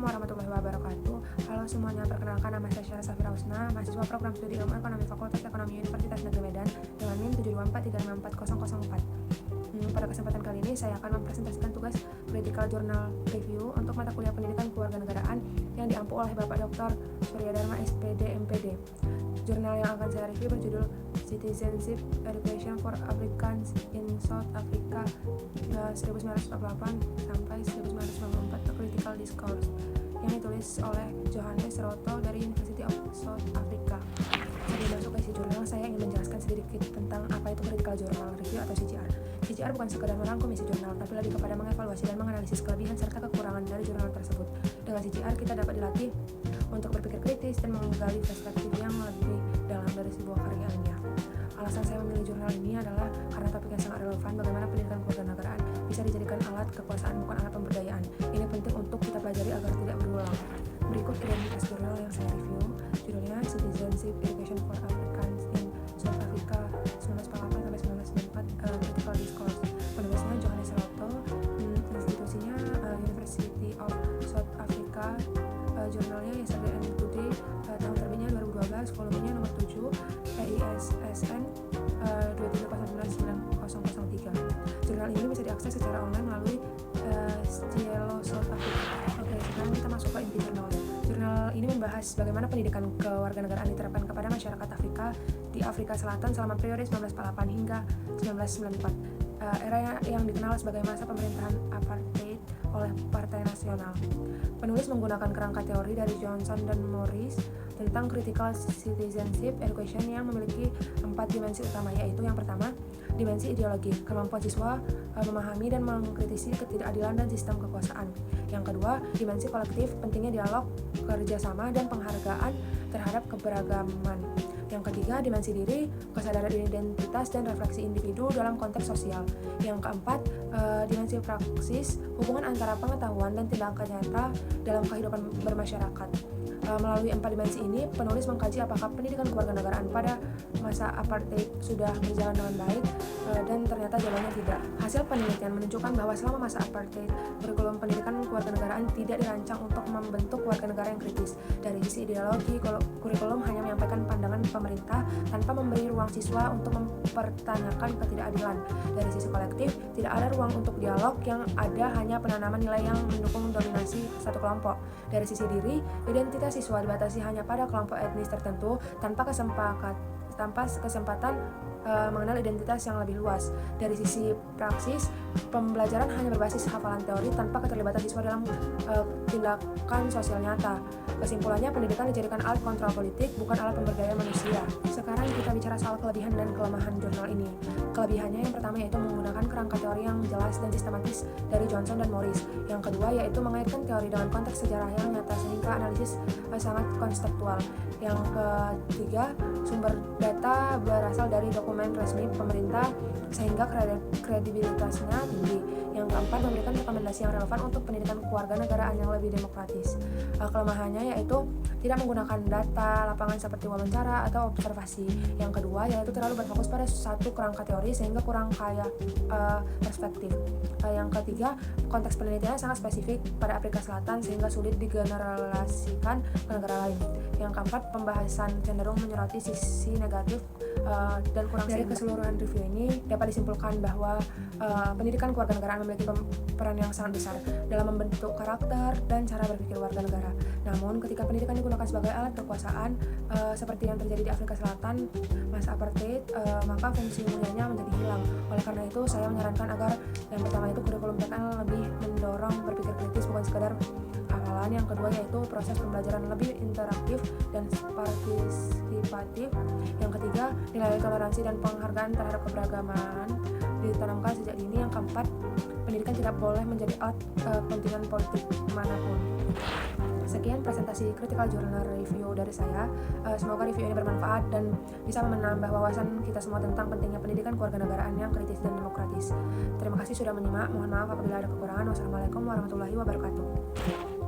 warahmatullahi wabarakatuh. Halo semuanya, perkenalkan nama saya Syara Safira Husna, mahasiswa program studi ilmu ekonomi Fakultas Ekonomi Universitas Negeri Medan dengan NIM 724354004. Pada kesempatan kali ini saya akan mempresentasikan tugas Critical Journal Review untuk mata kuliah pendidikan kewarganegaraan yang diampu oleh Bapak Dr. Surya Dharma SPD MPD. Jurnal yang akan saya review berjudul Citizenship Education for Africans in South Africa 1948 sampai 1994, A Critical Discourse, yang ditulis oleh Johannes Roto dari University of South Africa. Sebelum masuk ke isi jurnal, saya ingin menjelaskan sedikit tentang apa itu Critical Journal Review atau CJR. CJR bukan sekedar merangkum isi jurnal, tapi lebih kepada mengevaluasi dan menganalisis kelebihan serta kekurangan dari jurnal tersebut. Dengan CJR, kita dapat dilatih untuk berpikir kritis dan menggali perspektif yang lebih dalam dari sebuah karya ilmiah. Alasan saya memilih jurnal ini adalah karena topiknya sangat relevan, bagaimana pendidikan kewarganegaraan bisa dijadikan alat kekuasaan bukan alat pemberdayaan. Ini penting untuk kita pelajari agar tidak berulang. Berikut identitas jurnal yang saya review. Judulnya Citizenship Education for Africans in South Africa 1948 sampai 1994, Critical Discourse. Penulisnya Johannes Roto, institusinya University of South Africa. Jurnalnya Yesterday and Today, tahun terbitnya 2012, volumenya nomor 7, PISSN 2309903. Jurnal ini bisa diakses secara online melalui Cielo South Africa. Oke, sekarang kita masuk ke inti jurnal. Jurnal ini membahas bagaimana pendidikan kewarganegaraan diterapkan kepada masyarakat Afrika di Afrika Selatan selama periode 1948 hingga 1994, era yang dikenal sebagai masa pemerintahan apartheid oleh Partai Nasional. Penulis menggunakan kerangka teori dari Johnson dan Morris tentang critical citizenship education yang memiliki 4 dimensi utama, yaitu yang pertama, dimensi ideologi, kemampuan siswa memahami dan mengkritisi ketidakadilan dan sistem kekuasaan. Yang kedua, dimensi kolektif, pentingnya dialog, kerjasama, dan penghargaan terhadap keberagaman. Yang ketiga, dimensi diri, kesadaran identitas dan refleksi individu dalam konteks sosial. Yang keempat, dimensi praksis, hubungan antara pengetahuan dan tindakan nyata dalam kehidupan bermasyarakat. Melalui 4 dimensi ini, penulis mengkaji apakah pendidikan kewarganegaraan pada masa apartheid sudah berjalan dengan baik, dan ternyata jawabannya tidak. Hasil penelitian menunjukkan bahwa selama masa apartheid, kurikulum pendidikan kewarganegaraan tidak dirancang untuk membentuk warga negara yang kritis. Dari sisi ideologi, kurikulum hanya menyampaikan pandangan pemerintah tanpa memberi ruang siswa untuk mempertanyakan ketidakadilan. Dari sisi kolektif, tidak ada ruang untuk dialog, yang ada hanya penanaman nilai yang mendukung dominasi satu kelompok. Dari sisi diri, identitas siswa dibatasi hanya pada kelompok etnis tertentu tanpa kesempatan mengenal identitas yang lebih luas. Dari sisi praksis, pembelajaran hanya berbasis hafalan teori tanpa keterlibatan siswa dalam tindakan sosial nyata. Kesimpulannya, pendidikan dijadikan alat kontrol politik, bukan alat pemberdayaan manusia. Sekarang kita bicara soal kelebihan dan kelemahan jurnal ini. Kelebihannya yang pertama yaitu menggunakan kerangka teori yang jelas dan sistematis dari Johnson dan Morris. Yang kedua yaitu mengaitkan teori dengan konteks sejarah yang nyata sehingga analisis sangat konseptual. Yang ketiga, sumber data berasal dari dokumen resmi pemerintah sehingga kredibilitasnya tinggi. Yang keempat, memberikan rekomendasi yang relevan untuk pendidikan kewarganegaraan yang lebih demokratis. Kelemahannya yaitu tidak menggunakan data lapangan seperti wawancara atau observasi. Yang kedua yaitu terlalu berfokus pada satu kerangka teori sehingga kurang kaya perspektif. Yang ketiga, konteks penelitiannya sangat spesifik pada Afrika Selatan sehingga sulit digeneralisasikan ke negara lain. Yang keempat, pembahasan cenderung menyoroti sisi negatif dan kurang. Dari keseluruhan review ini dapat disimpulkan bahwa pendidikan kewarganegaraan memiliki peran yang sangat besar dalam membentuk karakter dan cara berpikir warga negara. Namun ketika pendidikan digunakan sebagai alat kekuasaan seperti yang terjadi di Afrika Selatan masa apartheid, maka fungsi mulianya menjadi hilang. Oleh karena itu saya menyarankan agar yang pertama itu kurikulum PKN lebih mendorong berpikir kritis bukan sekadar hafalan. Yang kedua yaitu proses pembelajaran lebih interaktif dan partisipatif. Yang ketiga, nilai toleransi dan penghargaan terhadap keberagaman ditanamkan sejak dini. Yang keempat, pendidikan tidak boleh menjadi alat kepentingan politik manapun. Sekian presentasi Critical Journal Review dari saya. Semoga review ini bermanfaat dan bisa menambah wawasan kita semua tentang pentingnya pendidikan kewarganegaraan yang kritis dan demokratis. Terima kasih sudah menyimak. Mohon maaf apabila ada kekurangan. Wassalamualaikum warahmatullahi wabarakatuh.